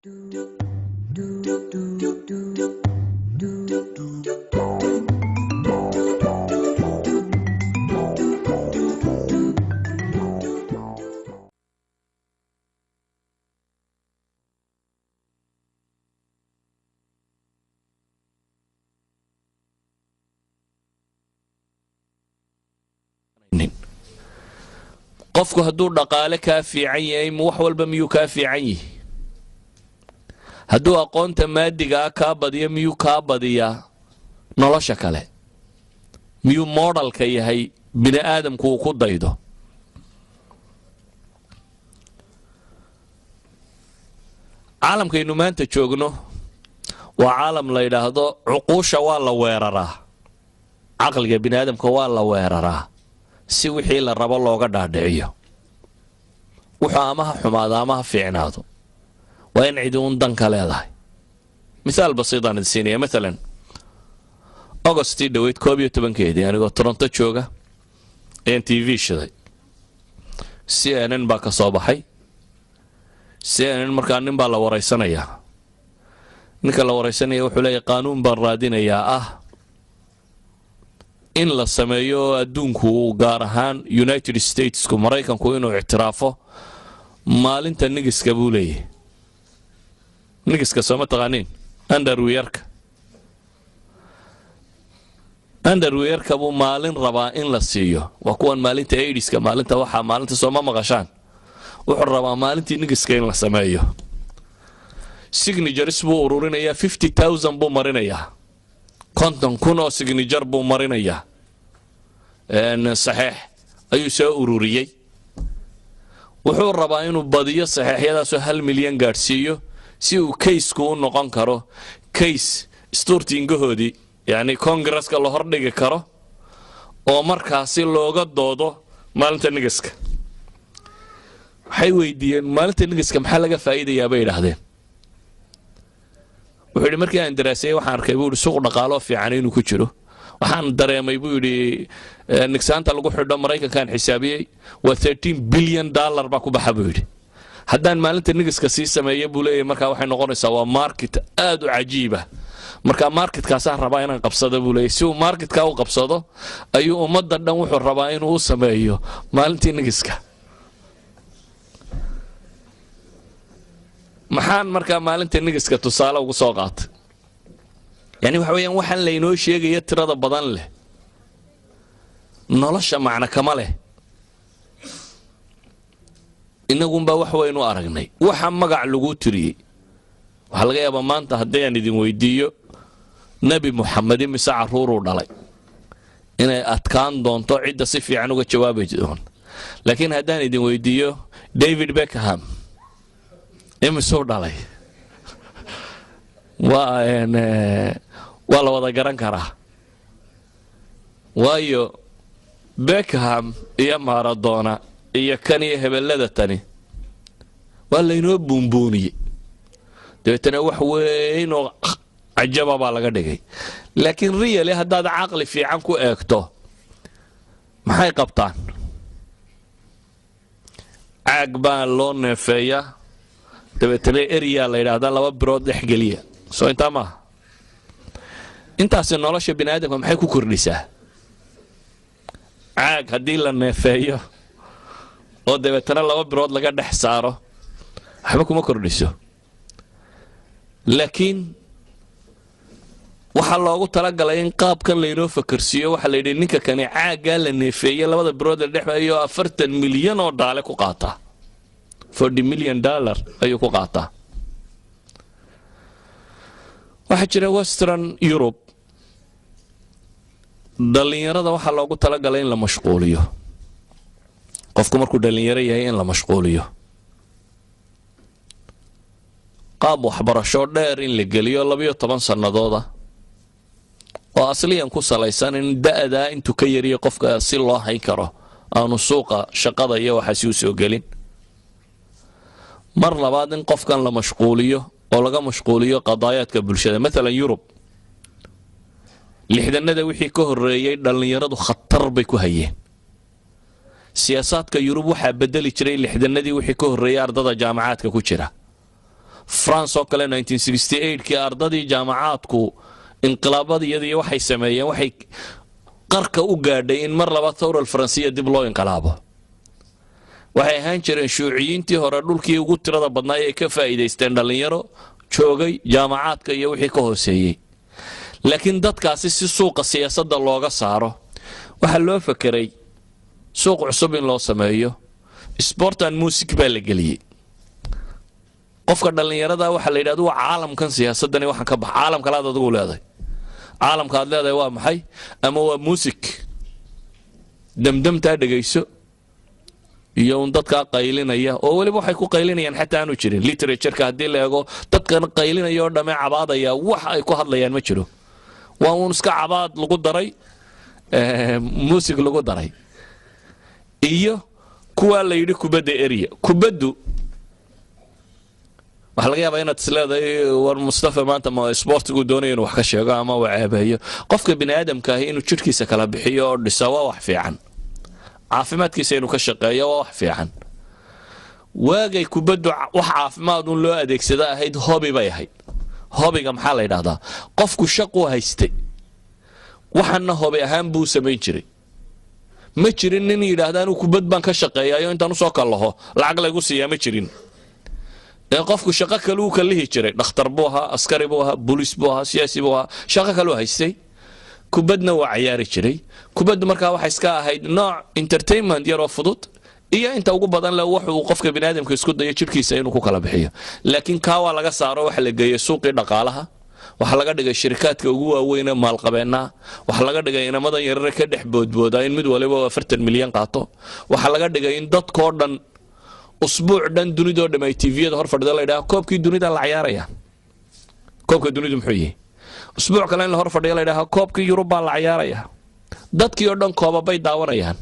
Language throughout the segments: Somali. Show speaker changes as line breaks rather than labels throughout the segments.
qofku hadduu dhaqaale kaa fiican yahay wax walba miyuu kaa fiican yahay hadduu aqoonta maadiga kaa badiyo miyuu kaa badiyaa nolosha kale miyuu modelka yahay bini aadamku uu ku daydo caalamkaynu maanta joogno waa caalam la yidhaahdo cuquusha waa la weeraraa caqliga bini aadamka waa la weeraraa si wixii la rabo looga dhaadhiciyo wuxuu ama ha xumaado ama ha fiicnaado waa in cidi uun danka leedahay misaal basiidaan idin siinaya maalan augustii dhoweyd 11keedii anigoo toronto jooga ayaan tv shiday CNN baa ka soo baxay CNN markaa nin baa la waraysanayaa ninka la waraysanaya wuxuu leeyahay qaanuun baan raadinayaa ah in la sameeyo adduunku gaar ahaan United Statesku Maraykanku inuu ictiraafo maalinta nigiska buu leeyahay nigiska soo taqaaniin underwearka buu maalin rabaa in la siiyo waa kuwan maalinta AIDS-ka maalinta waxa maalinta soo maqashaan wuxuu rabaa maalintii nigiska in la sameeyo signatures buu ururinayaa 50,000 buu marinayaa konton kun oo signature buu marinayaa saxiix ayuu soo ururiyay wuxuu rabaa inuu badiyo saxiixyadaasoo 1 milyan gaadhsiiyo si uu kaysku u noqon karo kays isturtiingahoodii yani kongresska la hordhigi karo oo markaasi looga doodo maalinta nigiska waxay weydiiyeen maalinta nigiska maxaa laga faa'iidayaa bay yidhaahdeen wuxuu yidhi markii aan daraasayay waxaan arkay buu yidhi suuq dhaqaalo fiican inuu ku jiro waxaan dareemay buu yidhi nigsaanta lagu xidho Maraykankaan xisaabiyey waa $13 billion baa ku baxa buu yidhi haddaan maalinta nigiska sii sameeyo buu leeyahay markaa waxay noqonaysaa waa market aad u cajiiba markaa marketkaasaan rabaa inaan qabsado buu leeyahay si uu marketka u qabsado ayuu ummadda dhan wuxuu rabaa inuu u sameeyo maalintii nigiska maxaan markaa maalinta nigiska tusaale ugu soo qaatay yani waxa weeyaan waxaan laynoo sheegaya tirada badan leh nolosha macna kama leh inagunbaa wax waynu aragnay waxa magac lagu tiriyey waxaa laga yaabaa maanta haddii aan idin weydiiyo nebi Muxamed mise caruuruu dhalay inay adkaan doonto cidda si fiican uga jawaabi doon laakiin haddaan idin weydiiyo David Beckham imisuu dhalay waa la wada garan karaa waayo Beckham iyo Maradona iyo kan iyo hebelada tani waa laynoo buunbuuniyey dabeetana wax weyn oo cajaba baa laga dhigay laakiin really haddaad caqli fiican ku eegto maxay qabtaan caag baa loo neefeeyaa dabeetana area la yidhaahdaa 2 birood dhex geliya soo intaa maaha intaasi nolosha bini aadamka maxay ku kordhisaa caag haddii la neefeeyo oo dabeetana 2 birood laga dhex saaro waxba kuma kordhiso laakiin waxa loogu talagalay in qaabkan laynoo fakarsiiyo waxa la yidhi ninka kani caaggaa la neefeeyey 2 birood la dhex maayo $40 milyan oo dhaale ku qaataa $40 million ayuu ku qaataa waxa jira Western Europe dhalinyarada waxa loogu talagalay in la mashquuliyo qofku markuu dhalinyaro yahay in la mashquuliyo qaab waxbarasho dheer in la geliyo 12 sanadooda oo asliyan ku salaysan in da'da intuu ka yariyo qofka si loo hayn karo aanu suuqa shaqada iyo waxa si u soo gelin mar labaad in qofkan la mashquuliyo oo laga mashquuliyo qadaayaadka bulshada mesela Yurub lixdanada wixii ka horeeyay dhalinyaradu khatar bay ku hayeen siyaasadka Yurub waxa bedeli jiray lixdanadii wixii ka horeeyay ardada jaamacaadka ku jira France oo kale 1968kii ardadii jaamacaadku inqilaabadiyadii waxay sameeyeen waxay qarka u gaadhay in mar laba thawra alfaransiya dib loo inqilaabo waxay ahaan jireen shuuciyiintii hore dhulkii ugu tirada badnaa ay ka faa'iidaysteen dhalinyaro joogay jaamacaadka iyo wixii ka hooseeyay laakiin dadkaasi si suuqa siyaasadda looga saaro waxa loo fakeray suuq cusub in loo sameeyo sport and music baa la geliyay qofka dhalinyarada waxa la yiraahdo waa caalamkan siyaasadani waxaan ka bax caalamka la adigu leedahay caalamka aad leedahay waa maxay ama waa music damdamta dhageyso iyo dadka qaylinaya oo waliba waxay ku qaylinayaan xataa aanu jirin literature-ka hadii la eego dadkan qaylinaya oo dhamay cabaadaya wax ay ku hadlayaan ma jiro waa uun iska cabaad lagu daray music lagu daray iyo kuwa la yiri kubadda area kubaddu waxa laga yaabaa inaad isleedahay war Mustafa maanta ma sportigu doonayo inuu wax ka sheego ama uu ceebayo qofka bini aadamka ah inuu jirkiisa kala bixiyo oo dhiso waa wax fiican caafimaadkiisa inuu ka shaqeeyo waa wax fiican waagay kubaddu wax caafimaad uu loo adeegsada ahayd hobby bay ahayd hobbyga maxaa la yiraahdaa qofku shaqo haystay waxana hobby ahaan buu sameyn jiray ma jirin nin yiraahdaa inuu kubad baan ka shaqeeyayo intaan u soo kalaho lacag lagu siiyaa ma jirin qofku shaqo kale uu kalihi jiray dhakhtar buu ahaa askari buu ahaa booliis buu ahaa siyaasi buu ahaa shaqo kale uu haystay kubadna waa ciyaari jiray kubaddu markaa waxa iska ahayd nooc entertainment yar oo fudud iyo inta ugu badan la wuxuu qofka bini aadamka isku dayo jirkiisa inuu ku kala bixiyo laakiin ka waa laga saaro waxa la geeyo suuqii dhaqaalaha waxa laga dhigay shirkadka ugu waaweyn ee maalqabeena waxa laga dhigay inamada yaryar ka dhex boodbooda in mid waliba 40 milyan qaato waxa laga dhigay in dadkoo dhan usbuuc dhan dunidoo dhamay TV-yada hor fadhida la yiraahdo koobkii dunida la ciyaaraya koobka dunidu muxuu yahay usbuuc kale in la hor fadhiyo la yiraahdo koobkii Yurub baa la ciyaaraya dadkii oo dhan koobabay daawanayaan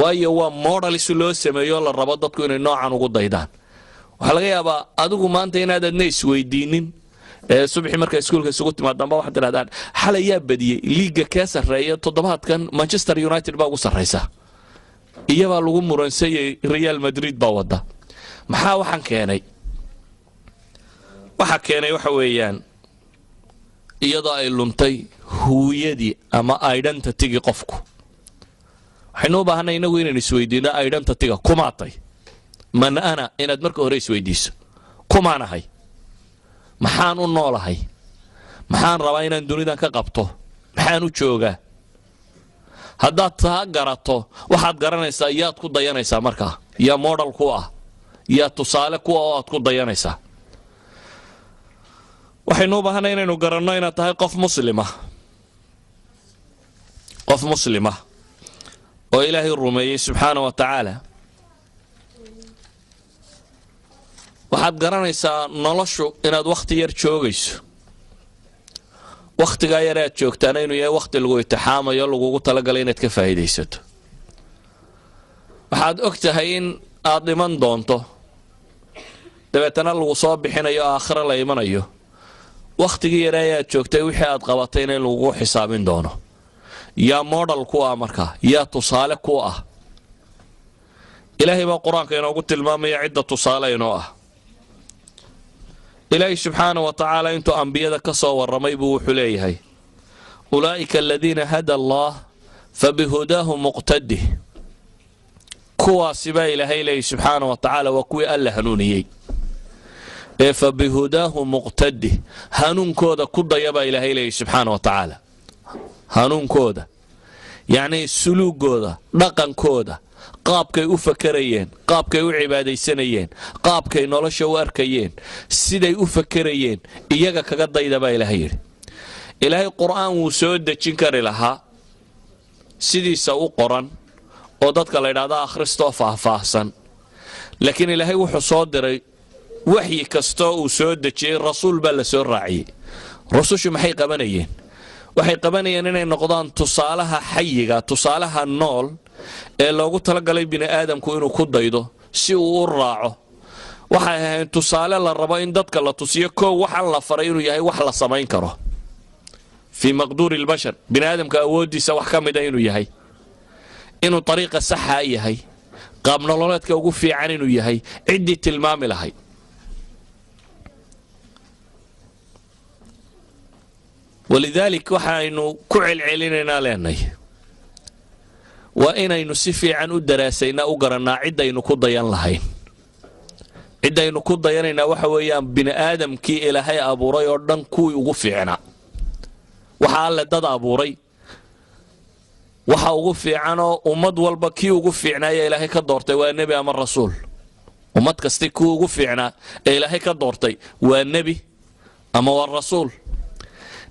waayo waa model si loo sameeyo la rabo dadku inay noocan ugu daydaan waxa laga yaabaa adigu maanta inaad adneys weydiinin subaxii marka iskuulka isugu timaadaba waxaad tirahdaan xalay yaa badiyay liiga ka sareeya toddobaadkan Manchester United baa ugu sareysa iyaba lagu muransay Real Madrid baa wada maxaa waxaan keenay waxa weeyaan iyadoo ay luntay huwiyadii ama identity-ga qofku waxaynu u baahanay inagu inaan isweydiino identity-ga kumaatay man ana inaad marka hore isweydiiso kumaanahay maxaan u noolahay maxaan rabaa inaan dunidan ka qabto maxaan u joogaa haddaad taa garato waxaad garanaysaa yaad ku dayanaysaa markaa yaa model ku ah yaa tusaale ku ah oo aad ku dayanaysaa waxaynu u baahanay inaynu garanno inaad tahay qof muslima oo ilaahay rumeeyay subxaanahu wa tacaala waxaad garanaysaa noloshu inaad waqti yar joogayso waqtiga yar aad joogtaan inuu yahay waqti lagu itixaamayo lagu talagalay inaad ka faa'iideysato waxaad ogtahay in aad dhiman doonto dabeetana lagu soo bixinayo aakhira la imanayo waqtigii yar aad joogtay wixii aad qabatay in lagu xisaabin doono yaa model ku ah markaa yaa tusaale ku ah ilaahay baa quraanka inoogu tilmaamaya cidda tusaale inoo ah إلهي سبحانه وتعالى أنتو أنبياء كسوا والرميب وحليهي أولئك الذين هدى الله فبهداه مقتده كوا سبا إلهي سبحانه وتعالى وكوي ألا هنونيي فبهداه مقتده هنون كودا كودا يبا إلهي سبحانه وتعالى هنون كودا يعني السلوك كودا رقم كودا qaabkay u fakarayeen qaabkay u cibaadeysanayeen qaabkay nolosha u arkayeen siday u fakarayeen iyaga kaga daydaba ilaahay quraan uu soo dejin kari lahaa sidiisa u qoran oo dadka la yiraahdo akhristo faahfaahsan laakiin ilaahay wuxuu soo diray waxyi kasto uu soo dejiyay rasuul baa la soo raaciyay rasuushu maxay qabanayeen waxay qabanayeen inay noqdaan tusaalaha xayiga tusaalaha nool ee loogu talagalay bini aadamku inuu ku daydo si uu u raaco waxay ahayn tusaale la rabo in dadka la tusiyo koow waxaan la faray inuu yahay wax la samayn karo fi maqduur albashar bini aadamka awoodiisa wax ka mid ah inuu yahay inuu dariiqa saxa yahay qaab nololeedka ugu fiican inuu yahay cidii tilmaami lahayd walidalik waxaynu ku celcelinaynaa leenay waa inaynu si fiican u daraasaynaa u garanaa ciddaynu ku dayan lahayn ciddaynu ku dayanaynaa waxa weeyaan bini aadamkii ilaahay abuuray oo dhan kuwii ugu fiicnaa waxa alle dad abuuray waxa ugu fiicanoo ummad walba kii ugu fiicnaaya ilaahay ka doortay waa nebi ama rasuul ummad kasta kii ugu fiicnaa ee ilaahay ka doortay waa nebi ama waa rasuul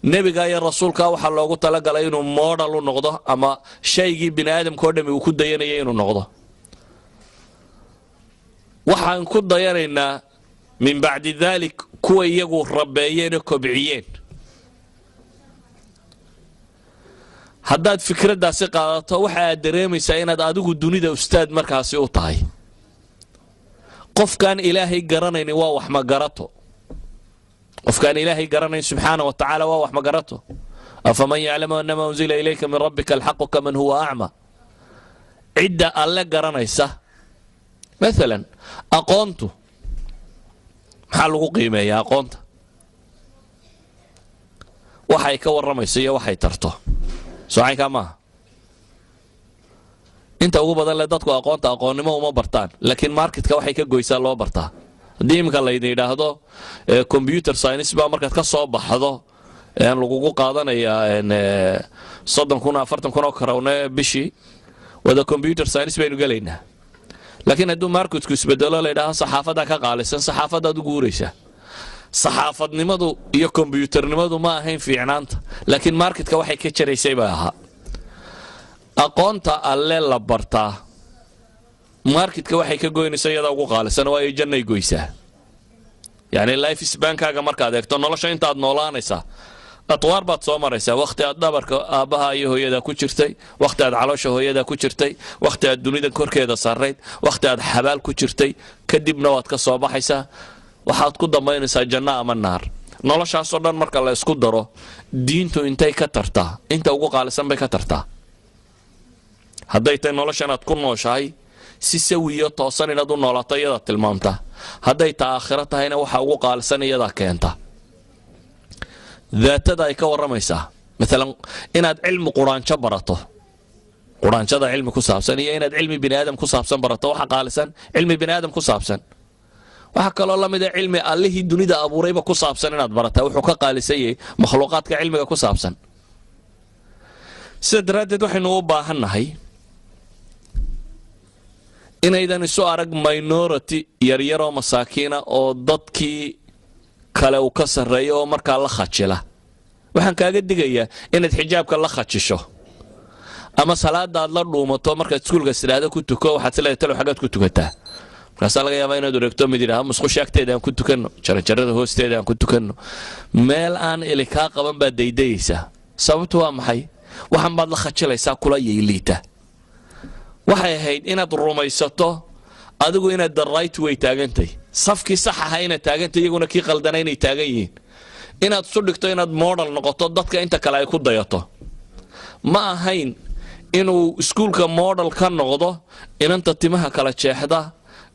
nebiga iyo rasuulka waxaa loogu talagalay inuu model u noqdo ama shaygii bini aadamka oo dhami uu ku dayanaya inuu noqdo waxaan ku dayanaynaa min bacdi dalik kuwa iyagu rabeeyeen oo kobciyeen haddaad fikraddaasi qaadato waxa aad dareemaysaa inaad adigu dunida ustaad markaasi u tahay qofkaan ilaahay garanaynin waa wax ma garato qofkaan ilaahay garanayn subxaana wa tacaala waa wax ma garato afaman yaclamu anama unzila ilayka min rabbika alxaqu kaman huwa acma cidda alle garanaysa maalan aqoontu maxaa lagu qiimeeyaa aqoonta waxay ka warramayso iyo waxay tarto socaynkaa maaha inta ugu badan le dadku aqoonta aqoonnimo uma bartaan laakiin marketka waxay ka goysaa loo bartaa haddii iminka laydin yidhaahdo computer science baa markaad ka soo baxdo lagugu qaadanayaa 30,000 40,000 oo karawne bishii wada computer science baynu gelaynaa laakiin hadduu marketku isbedelo layidhaaho saxaafaddaa ka qaalisan saxaafaddaad u guuraysaa saxaafadnimadu iyo kombiyuutarnimadu ma ahayn fiicnaanta laakiin marketka waxay ka jaraysay baa ahaa aqoonta alle la bartaa marketka waxay ka goynaysaa iyada ugu qaalisan oo ay jannay goysaa yani life span-kaaga markaad eegto nolosha intaad noolaanaysaa atwaar baad soo maraysaa wakhti aad dhabarka aabbaha iyo hooyada ku jirtay wakhti aad caloosha hooyada ku jirtay wakhti aad dunida korkeeda sarrayd wakhti aad xabaal ku jirtay kadibna waad ka soo baxaysaa waxaad ku dambaynaysaa janno ama naar noloshaasoo dhan marka la isku daro diintu intay ka tartaa inta ugu qaalisan bay ka tartaa hadday tahay nolosha inaad ku nooshahay si sawiyo toosan inaad u noolaato iyadaa tilmaamta hadday ta aakhiro tahayna waxa ugu qaalisan iyadaa keenta daatada ay ka warramaysaa maalan inaad cilmi quraanjo barato quraanjada cilmi ku saabsan iyo inaad cilmi bini aadam ku saabsan barato waxa qaalisan cilmi bini aadam ku saabsan waxa kaloo la mid ah cilmi allihii dunida abuurayba ku saabsan inaad barataa wuxuu ka qaalisan yahay makhluuqaadka cilmiga ku saabsan sida daraaddeed waxaynu u baahannahay inaydan isu arag minority yaryaroo masaakiina oo dadkii kale uu ka sarreeyo oo markaa la khajila waxaan kaaga digayaa inaad xijaabka la khajisho ama salaada aad la dhuumato markaad iskuulka sidaada ku tuko waxaad sileedahay talo xagaad ku tukataa markaasaa laga yaabaa inaad wareegto mid yidhaha musqusha agteeda aan ku tukanno jaranjarada hoosteeda aan ku tukanno meel aan ili kaa qaban baad daydayaysaa sababtu waa maxay waxaan baad la khajilaysaa kula yayliita waxay ahayd inaad rumaysato adigu inaad the right way taagantay safkii sax aha inaad taagantay iyaguna kii qaldana inay taagan yihiin inaad isu dhigto inaad model noqoto dadka inta kale ay ku dayato ma ahayn inuu iskuulka model ka noqdo inanta timaha kala jeexda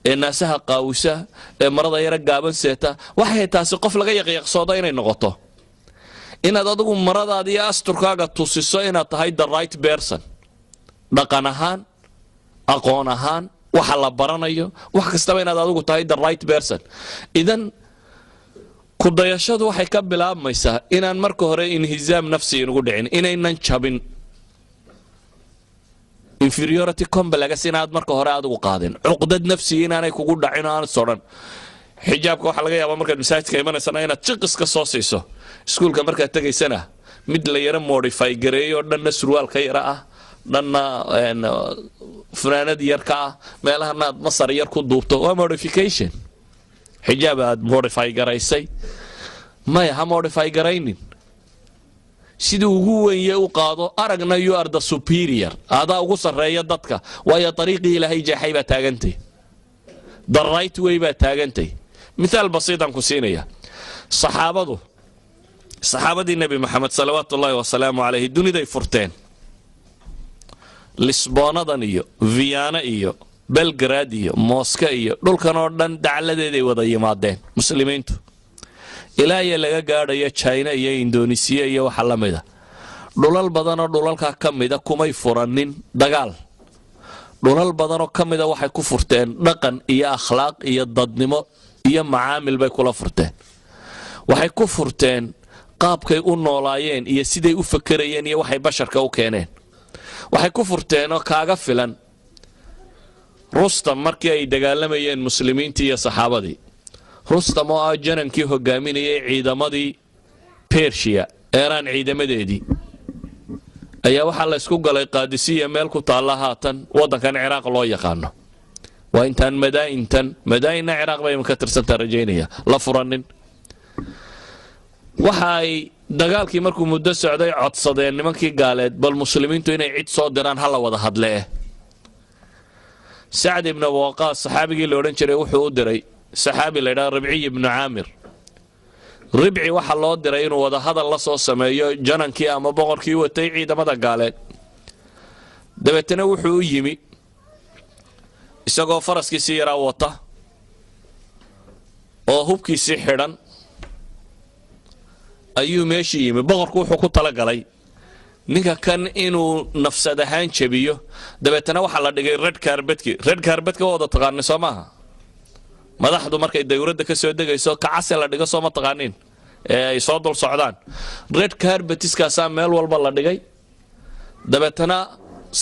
ee naasaha qaawisa ee marada yara gaaban seeta waxay taasi qof laga yaqyaqsoodo inay noqoto inaad adigu maradaada iyo asturkaaga tusiso inaad tahay the right person dhaqan ahaan aqoon ahaan waxa la baranayo wax kastaba inaad adigu tahay the right person idan ku dayashadu waxay ka bilaabmaysaa inaan marka hore inhizaam nafsi inugu dhicin inaynan jabin inferiority complex inaad marka hore adigu qaadin cuqdad nafsi inaanay kugu dhacin aan soran xijaabka waxa laga yaabaa markaad masaajidka imanaysaa inaad jiqis ka soo siiso iskuulka markaad tagaysana mid la yara modify gareeyo dhanna surwaal ka yara ah dhanna funaanad yar ka ah meelahana aad masar yar ku duubto waa modification xijaab aad modify garaysay maya ha modify garaynin sidii ugu weynye u qaado aragna you are the superior adaa ugu sarreeya dadka waayo dariiqii ilaahay jeexay baa taagantay the right way baa taagantay mithaal basiitan ku siinaya saxaabadii nebi maxamed salawaatullaahi wasalaamu calayhi duniday furteen lisboonadan iyo viyaana iyo belgrad iyo mooska iyo dhulkan oo dhan dacladeeday wada yimaadeen muslimiintu ilaa iyo laga gaadhayo China iyo Indonesia iyo waxa la mid ah dhulal badan oo dhulalka ka mid ah kumay furanin dagaal dhulal badan oo ka mid ah waxay ku furteen dhaqan iyo akhlaaq iyo dadnimo iyo macaamil bay kula furteen waxay ku furteen qaabkay u noolaayeen iyo siday u fakarayeen iyo waxay basharka u keeneen waxay ku furteen oo kaaga filan Rustam markii ay dagaalamayeen muslimiintii iyo saxaabadii Rustam oo janankii hogaaminayay ciidamadii Persia Iran ciidamadeedii ayaa waxa la isku galay Qaadisiya meel ku taala haatan wadankan Ciraaq loo yaqaano waa intaan madaayina Ciraaq bay ka tirsantaa rajaynaya la furanin waxay dagaalkii markuu muddo socday codsadeen nimankii gaaleed bal muslimiintu inay cid soo diraan hal wada hadlee Sa'd ibn Waqqas saxaabigii la oran jiray wuxuu u diray saxaabi la yiraahdo Ribci ibn Aamir Ribci waxa loo diray inuu wada hadal la soo sameeyo janankii ama boqorkii watay ciidamada gaaleed dabeetana wuxuu u yimi isagoo faraskiisa yaraa wata oo hubkiisii xidhan ayuu meeshii yimi boqorku wuxuu ku tala galay ninka kan inuu nafsad ahaan jabiyo dabeetana waxa la dhigay red carpetka wada taqaan Soomaha madaxdu markay dawladda ka soo degayso kacas la dhigo Sooma taqaanin ee ay soo dul socdaan red carpetiskaas meel walba la dhigay dabeetana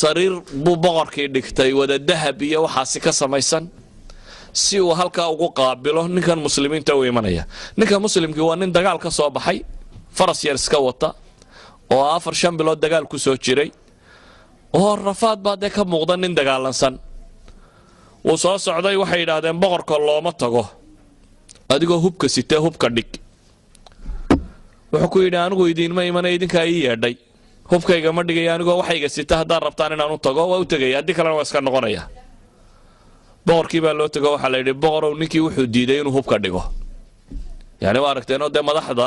sariir buu boqorkii dhigtay wada dahab iyo waxaasi ka samaysan si uu halka ugu qaabilo ninkan muslimiinta u imanaya ninka muslimkii waa nin dagaal ka soo baxay faras yar iska wata oo 4-5 bilood dagaal ku soo jiray oo rafaad baad ka muuqda nin dagaalansan oo soo socday waxay yiraahdeen boqorka looma tago adigoo hubka sitee hubka dhig wuxuu ku yidhi anigu idinma iman idinka ay yeedhay hubkayga ma dhigay anigoo waxayga sita haddaan rabtaan inaan u tago waa u tagay haddii kalena waa iska noqonaya boqorkii baa loo tago waxa la yidhi boqorow ninkii wuxuu diiday inuu hubka dhigo yani waa aragteenoo dee madaxda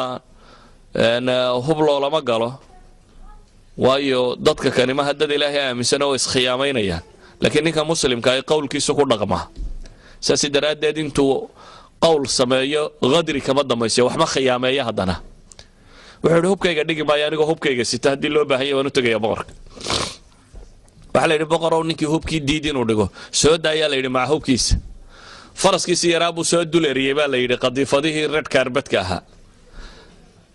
hub loolama galo waayo dadka kanima haddada ilaahay aaminsan oo iskhiyaamaynayaan laakiin ninka muslimka ay qowlkiisa ku dhaqmaa saasi daraaddeed intuu qowl sameeyo qadri kama dambayso waxba khiyaameeya haddana wuxuu yidhi hubkayga dhigi maayo anigoo hubkayga sita haddii loo baahan yahay waan u tagaya boqorka waxa la yidhi boqorow ninkii hubkii diidi inuu dhigo soo daayaa la yidhi maca hubkiisa faraskiisii yaraa buu soo duleriyey baa la yidhi qadiifadihii red carpetka ahaa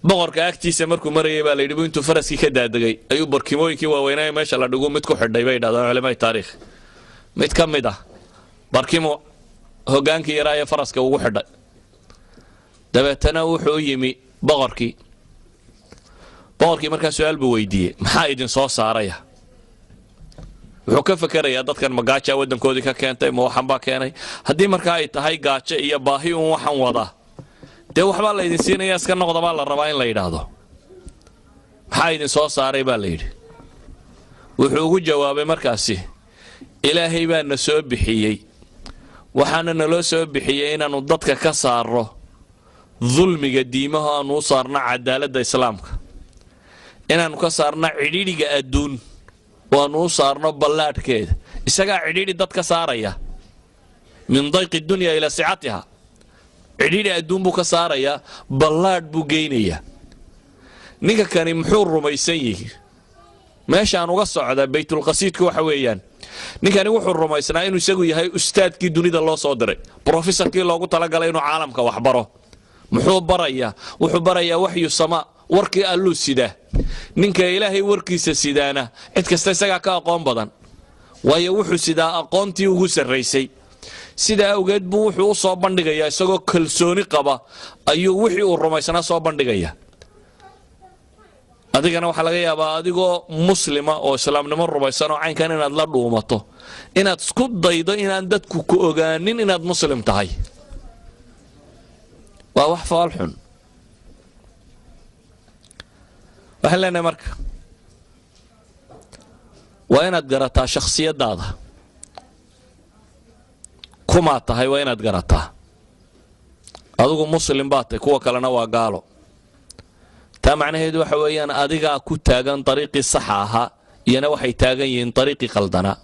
boqorka agtiisa markuu marayay baa la yidhi intuu faraskii ka daadagay ayuu barkimooyinkii waaweynaa meesha la dhigo mid ku xidhay bay yidhahdaan culimada taariikh mid ka mid ah barkimo hogaankii yaraa ee faraska ugu xidhay dabeetana wuxuu yimi boqorkii markaa su'aal buu weydiiyey maxaa idin soo saaraya wuxuu ka fakarayaa dadkan magaaja wadankoodii ka keentay ma waxan baa keenay haddii markaa ay tahay gaajo iyo baahi uun waxan wada dee waxbaa la idin siinaya iska noqda baa la rabaa in la yidhaahdo maxaa idin soo saaray baa la yidhi wuxuu ugu jawaabay markaasi ilaahay baa na soo bixiyey waxaana naloo soo bixiyey inaanu dadka ka saaro dulmiga diimaha aanu u saarno cadaaladda islaamka inaanu ka saarno cidhiidhiga adduun waanu u saarno ballaadhkeeda isagaa cidhiidhi dad ka saaraya min dayqi dunya ila sicatiha cidhiidhi adduun buu ka saarayaa ballaadh buu geynayaa ninka kani muxuu rumaysan yihi meeshaan uga socda baytulqasiidku waxa weeyaan ninkani wuxuu rumaysnaa inuu isagu yahay ustaadkii dunida loo soo diray professorkii loogu talagalay inuu caalamka wax baro muxuu barayaa wuxuu barayaa waxyu samaa warkii alluu sidaa ninka ilaahay warkiisa sidaana cid kasta isagaa ka aqoon badan waayo wuxuu sidaa aqoontii ugu sarraysay sidaa awgeed buu wuxuu u soo bandhigayaa isagoo kalsooni qaba ayuu wixii uu rumaysnaa soo bandhigayaa adigana waxa laga yaabaa adigoo muslima oo islaamnimo rumaysan oo caynkan inaad la dhuumato inaad isku daydo inaan dadku ku ogaanin inaad muslim tahay waa wax faal xun waxaan leenahay marka waa inaad garataa shakhsiyadaada kumaa tahay waa inaad garataa adigu muslim baad tahay kuwa kalena waa gaalo taa macnaheedu waxa weeyaan adigaa ku taagan dariiqii saxa ahaa iyana waxay taagan yihiin dariiqii qaldanaa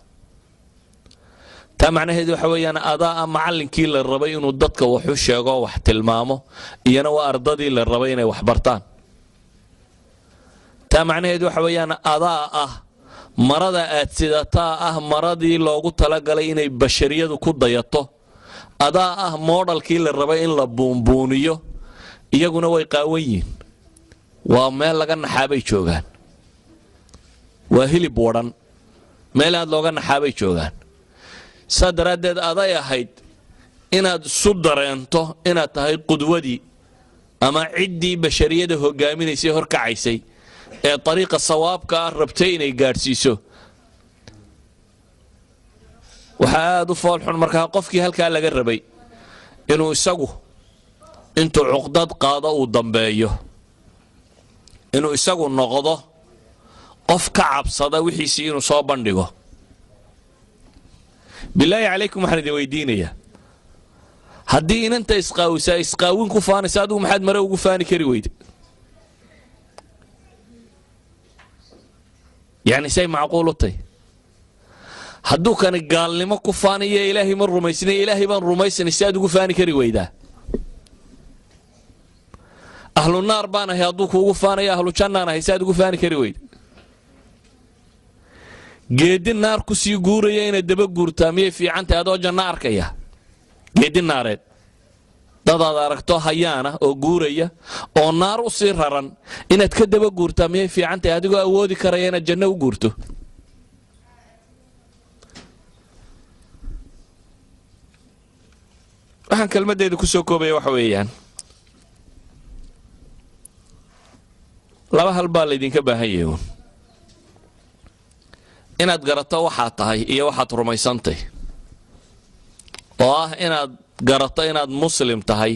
taa macnaheedu waxa weeyaan adaa macallinkii la rabay inuu dadka wax u sheego wax tilmaamo iyana waa ardadii la rabay inay wax bartaan taa macnaheedu waxa weeyaan adaa marada aad sidataa maradii loogu talagalay inay bashariyadu ku dayato adaa moodhalkii la rabay in la buunbuuniyo iyaguna way qaawan yihiin waa meel laga naxaabay joogaan waa hilib wadhan meel aad looga naxaabay joogaan saa daraaddeed aday ahayd inaad isu dareento inaad tahay qudwadii ama ciddii bashariyada hogaaminaysay horkacaysay ee ariiqa sawaabka rabtay inay gaadhsiiso waxaa aad u foolxun markaa qofkii halkaa laga rabay inuu isagu intuu cuqdad qaado uu dambeeyo inuu isagu noqdo qof ka cabsada wixiisii inuu soo bandhigo bilaahi calaykum waxaan idin weydiinayaa haddii inanta isqaawisaa isqaawin ku faanaysa adigu maxaad mare ugu faani kari weyde yacni say macquul u tahy hadduu kani gaalnimo ku faanayo ilaahay ma rumaysnay ilaahay baan rumaysanay si aad ugu faani kari weydaa ahlu naar baan ahay hadduu kuugu faanayo ahlu jannaan ahay si aad ugu faani kari weyda geedi naar ku sii guuraya inaad daba guurtaa miyay fiicantahay adoo janno arkaya geedi naareed dadaad aragto hayaana oo guuraya oo naar u sii raran inaad ka daba guurtaa miyay fiicantahay adigoo awoodi karaya inaad janno u guurto waxaan kelmaddeeda ku soo koobaya waxa weeyaan laba hal baa laydinka baahan yahay inaad garato waxaad tahay iyo waxaad rumaysantay oo inaad garato inaad muslim tahay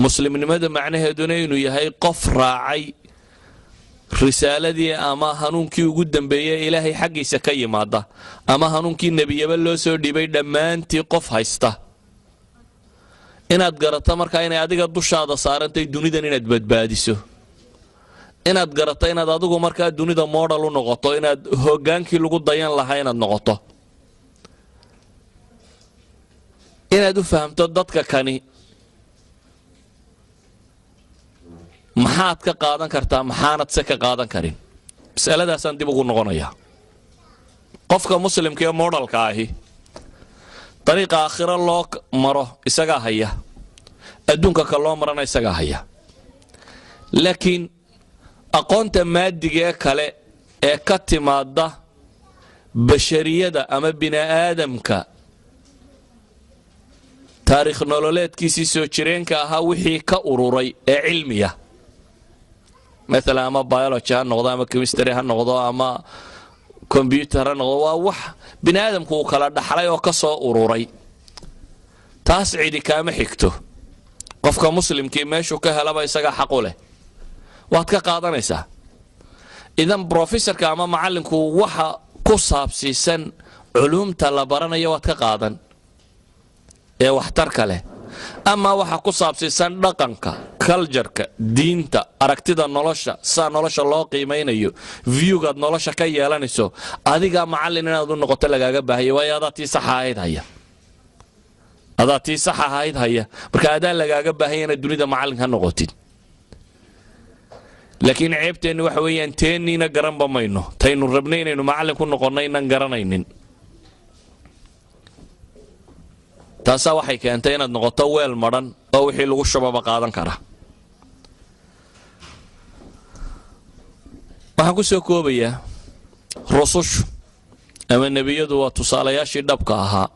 muslimnimada macnaheeduna inuu yahay qof raacay risaaladii ama hanuunkii ugu dambeeyey ilaahay xaggiisa ka yimaada ama hanuunkii nebiyaba loo soo dhiibay dhammaantii qof haysta inaad garato markaa inay adiga dushaada saarantay dunidan inaad badbaadiso inaad garato inaad adigu markaa dunida moodhal u noqoto inaad hogaankii lagu dayan lahaa inaad noqoto inaad u fahamto dadka kani maxaad ka qaadan kartaa maxaanad se ka qaadan karin masaladaasaan dib ugu noqonayaa qofka muslimka ee moodhalka ahi dariiqa aakhiro loo maro isagaa haya adduunka ka loo marana isagaa haya laakiin aqoonta maadiga ee kale ee ka timaada bashariyada ama bini'aadamka taariikh nololeedkiisii soo jireenka ahaa wixii ka ururay ee cilmiya maalan ama biology ha noqdo ama chemistry ha noqdo ama combyutar ha noqdo waa wax bini'aadamku uu kala dhaxlay oo ka soo ururay taas cidi kaama xigto qofka muslimkii meeshuu ka helaba isagaa xaq u leh waad ka qaadanaysaa idan brofesorka ama macallinku waxa ku saabsiisan culuumta la baranayo waad ka qaadan ee waxtarka leh ama waxa ku saabsiisan dhaqanka cultureka diinta aragtida nolosha saa nolosha loo qiimaynayo viewgaad nolosha ka yeelanayso adiga macallin inaad u noqoto lagaaga baahaya waayo adaa tii saxa ahayd haya marka adaa lagaaga baahaya inaad dunida macallin ha noqotid laakiin ceebteenni waxa weeyaan teenniina garanba mayno taynu rabnay inaynu macallin ku noqonno inaan garanaynin taasaa waxay keentay inaad noqoto weel madhan oo wixii lagu shubaba qaadan kara waxaan ku soo koobayaa rusushu ama nebiyadu waa tusaalayaashii dhabka ahaa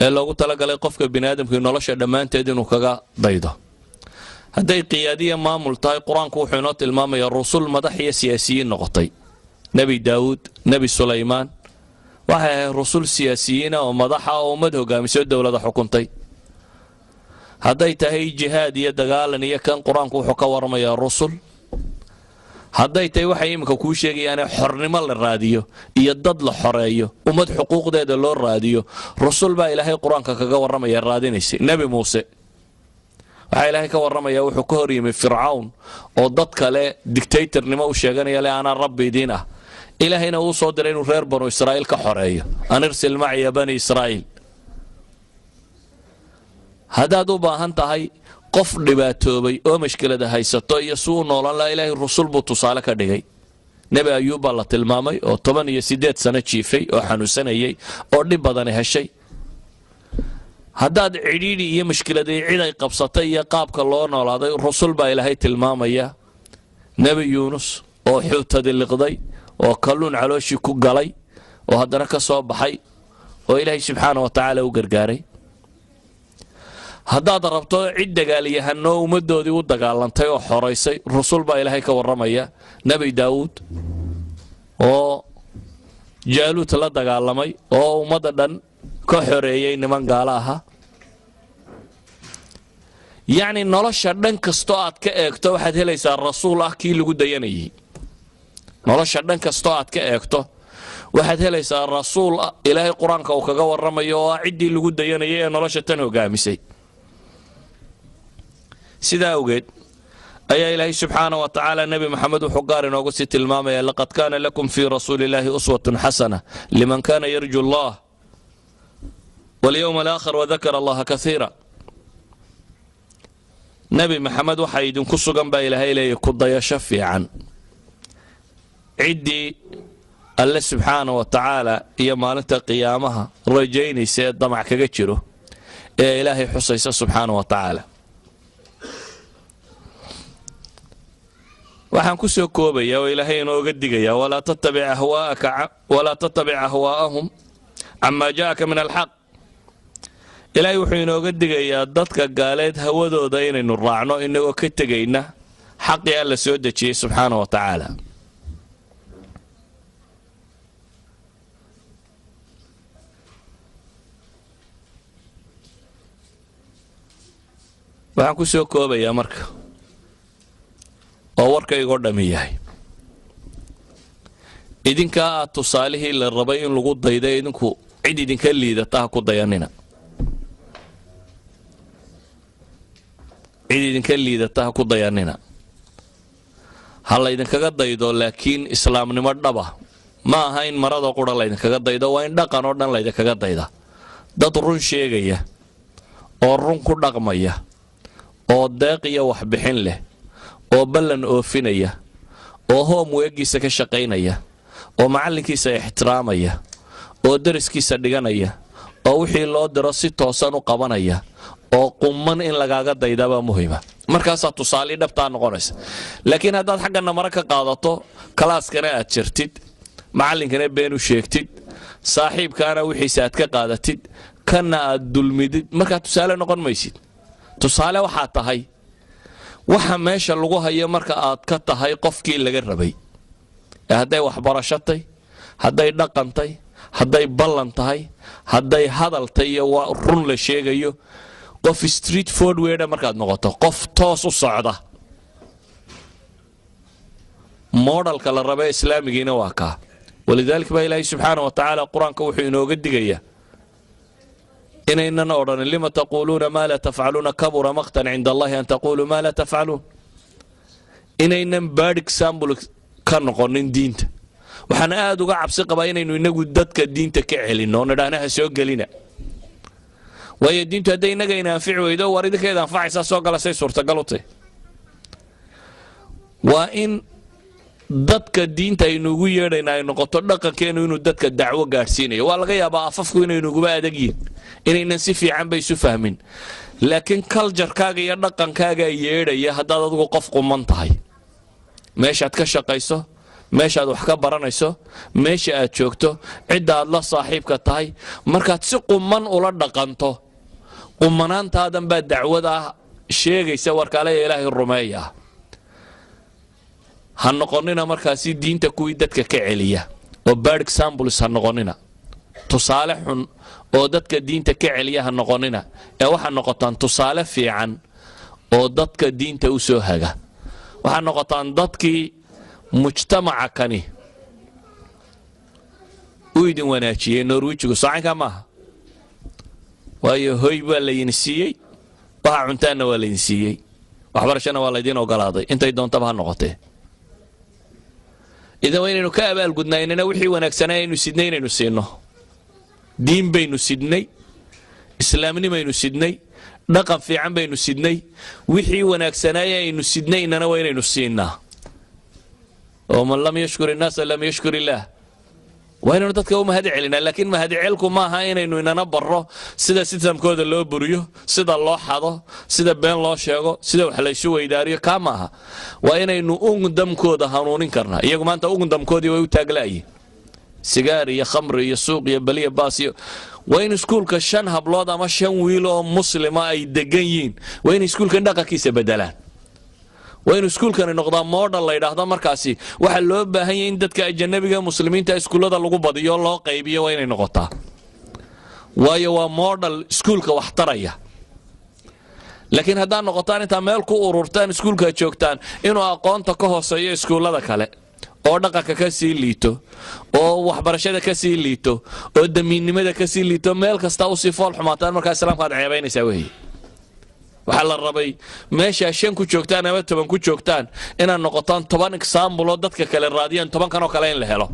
ee loogu talagalay qofka bini'aadamkii nolosha dhammaanteed inuu kaga daydo hadday qiyaadiya maamul tahay qur-aanku wuxuu inoo tilmaamayaa rusul madax iyo siyaasiyiin noqotay nebi daawuud nebi sulaymaan waxay ahayd rusul siyaasiyiina oo madaxa oo ummad hogaamiso dowlada xukuntay hadday tahay jihaad iyo dagaalan iyo kan qur-aanku wuxuu ka waramayaa rusul hadday tahay waxay iminka kuu sheegayaane xornimo la raadiyo iyo dad la xoreeyo ummad xuquuqdeeda loo raadiyo rusul baa ilaahay qur-aanka kaga warramaya raadinaysay nebi muuse waxaa ilaahay ka warramaya wuxuu ka hor yimi fircawn oo dad kale dictatornimo u sheeganaya le anaa rabbi idiin ah ilaahayna uu soo diray inuu reer banu israa'iil ka xoreeyo an irsil maciya bani israa'iil haddaad u baahan tahay qof dhibaatoobay oo mashkilada haysato iyo si uu noolan lahaa ilaahay rusul buu tusaale ka dhigay nebi ayuub baa la tilmaamay oo 18 sano jiifay oo xanuunsanayay oo dhib badan heshay haddaad cidhiidhi iyo mashkiladii cid ay qabsatay iyo qaabka loo noolaaday rusul baa ilaahay tilmaamaya nebi yuunus oo xuutadi liqday oo kalluun calooshii ku galay oo haddana ka soo baxay oo ilaahay subxaana wa tacaala u gargaaray haddaad rabto cid dagaalyahanoo ummaddoodii u dagaalantay oo xoraysay rusul baa ilaahay ka warramaya nebi daawuud oo jaaluut la dagaalamay oo ummadda dhan ka xoreeyey niman gaalo ahaa yacni nolosha dhan kastoo aad ka eegto waxaad helaysaa rasuul ah kii lagu dayanayay nolosha dhan kastoo aad ka eegto waxaad helaysaa rasuul ilaahay qur-aanka uu kaga warramayo oo ah ciddii lagu dayanayay ee nolosha tan hogaamisay sidaa awgeed ayaa ilaahay subxaana wa tacaala nebi maxamed wuxuu gaar inoogu sii tilmaamaya laqad kaana lakum fii rasuuli illaahi uswatun xasana liman kaana yarju allah walyowma alaakhir wadakara allaha kaiira nebi maxamed waxaa idinku sugan baa ilaahay leeyahy ku dayasho fiican ciddii alle subxaana wa tacaala iyo maalinta qiyaamaha rajaynaysa ee damac kaga jiro ee ilaahay xusaysa subxaana wa tacaala waxaan ku soo koobaya oo ilaahay inooga digaya walaa tattabic ahwaa'ahum camaa jaa'aka min alxaq ilaahay wuxuu inooga digayaa dadka gaaleed hawadooda inaynu raacno inagoo ka tegayna xaqii alla soo dejiyey subxaana wa tacaala waxaan ku soo koobayaa marka oo warkaygoo dhammi yahay idinkaa aad tusaalihii la rabay in lagu dayda idinku cid idinka liidata ha ku dayanina cid idinka liidata ha ku dayanina ha laydinkaga daydo laakiin islaamnimo dhaba ma aha in marada qura laydinkaga daydo waa in dhaqan oo dhan laydinkaga dayda dad run sheegaya oo run ku dhaqmaya oo deeq iyo waxbixin leh oo ballan oofinaya oo hoom weegiisa ka shaqaynaya oo macallinkiisa ixtiraamaya oo dariskiisa dhiganaya oo wixii loo diro si toosan u qabanaya oo qumman in lagaaga daydabaa muhiima markaasaa tusaalii dhabtaa noqonaysa laakiin haddaad xaggana mara ka qaadato kalaaskana aad jirtid macallinkana been u sheegtid saaxiibkaana wixiisa aad ka qaadatid kana aad dulmidid markaa tusaale noqon maysid tusaale waxaa tahay waxa meesha lagu hayo marka aad ka tahay qofkii laga rabay hadday waxbarashatay hadday dhaqantay hadday ballan tahay hadday hadaltay iyo run la sheegayo qof street forward markaad noqoto qof toos u socda modelka la rabay islaamigiina waa kaa walidaalika baa ilaahay subxaana wa tacaala qur-aanka wuxuu inooga digayaa inaynan odhanin lima taquuluuna maa laa tafcaluuna kabura maqtan cinda allahi an taquuluu maa laa tafcaluun inaynan bad example ka noqonin diinta waxaan aad uga cabsi qabaa inaynu inagu dadka diinta ka celinno nidhaahna ha soo gelina waayo diintu hadday inaga ina anfici weydo war idinkeeda anfacaysaa soo gala say suurtagal u tahy waa in dadka diinta aynu ugu yeedhayna ay noqoto dhaqankeenu inuu dadka dacwo gaadhsiinayo waa laga yaabaa afafku inaynuguba adag yihin inaynan si fiican ba isu fahmin laakiin kaljarkaaga iyo dhaqankaagaa yeedhaya haddaad adigu qof quman tahay meeshaad ka shaqayso meeshaad wax ka baranayso meesha aad joogto cidda aad la saaxiibka tahay markaad si quman ula dhaqanto qumanaantaadan baa dacwada sheegaysa warkaaleya ilaahay rumeeya ha noqonina markaasi diinta kuwii dadka ka celiya oo bad examples ha noqonina tusaale xun oo dadka diinta ka celiya ha noqonina ee waxaa noqotaan tusaale fiican oo dadka diinta u soo haga waxaa noqotaan dadkii mujtamaca kani u idin wanaajiyey norwijigu saacanka maaha waayo hoy baa laydin siiyey waxa cuntaanna waa laydin siiyey waxbarashana waa laydin ogolaaday intay doontaba ha noqotee idan waynaynu ka abaalgudnaynana wixii wanaagsanaa aynu sidnay inaynu siino diin baynu sidnay islaamnimaynu sidnay dhaqan fiican baynu sidnay wixii wanaagsanaa aynu sidnaynana waa inaynu siinaa oo man lam yashkur innaasa lam yashkur illaah waa inaynu dadka u mahad celinaa laakiin mahad celku maaha inaynu inana barro sida sistamkooda loo buriyo sida loo xado sida been loo sheego sida wax laysu weydaariyo kaa maaha waa inaynu ugundamkooda hanuunin karnaa iyagu maanta ugundamkoodii way u taagla'yiin sigaar iyo khamri iyo suuq iyo baliya baas iyo waa in iskuulka 5 hablood ama 5 wiil oo muslima ay degan yihiin waa in iskuulkan dhaqankiisa bedelaan waa in iskuulkani noqdaa model la yidhaahdo markaasi waxa loo baahan yahay in dadka ajanabiga muslimiinta iskuullada lagu badiyo loo qaybiyo waa inay noqotaa waayo waa model iskuulka wax taraya laakiin haddaan noqotaan intaa meel ku ururtaan iskuulka joogtaan inuu aqoonta ka hooseeyo iskuullada kale oo dhaqanka ka sii liito oo waxbarashada ka sii liito oo damiinnimada ka sii liito meel kasta u sii fool xumaataan markaa islaamka aad ceebaynaysaa weeye waxaa la rabay meesha 5 ku joogtaan ama 10 ku joogtaan inaad noqotaan 10 example oo dadka kale raadiyaan 10 kan oo kale in la helo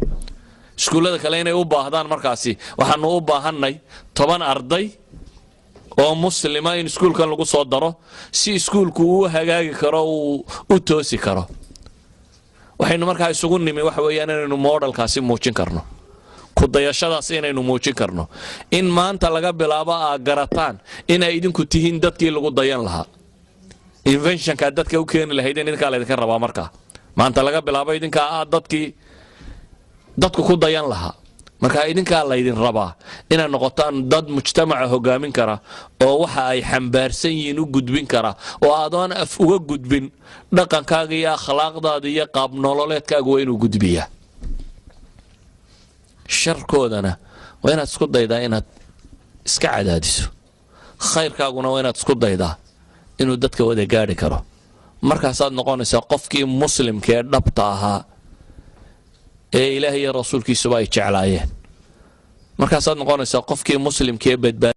iskuullada kale inay u baahdaan markaasi waxaanu u baahanay 10 arday oo muslima in iskuulkan lagu soo daro si iskuulku uu hagaagi karo u toosi karo waxaynu markaa isugu nimi waxa weeyaan inaynu modelkaasi muujin karno ku dayashadaas inaynu muujin karno in maanta laga bilaabo aad garataan inay idinku tihiin dadkii lagu dayan lahaa inventionka dadka u keeni lahaydeen idinkaa laydinka rabaa markaa maanta laga bilaabo idinkaa aad dadku ku dayan lahaa markaa idinkaa laydin rabaa inaad noqotaan dad mujtamaca hogaamin kara oo waxa ay xambaarsan yihiin u gudbin kara oo aadoon af uga gudbin dhaqankaaga iyo akhlaaqdaada iyo qaab nololeedkaaga waa inuu gudbiyaa sharkoodana waa inaad isku daydaa inaad iska cadaadiso khayrkaaguna waa inaad isku daydaa inuu dadka wada gaadhi karo markaasaad noqonaysaa qofkii muslimka ee dhabta ahaa ee ilaahay iyo rasuulkiisuba ay jeclaayeen markaasaad noqonaysaa qofkii muslimka ee badbaad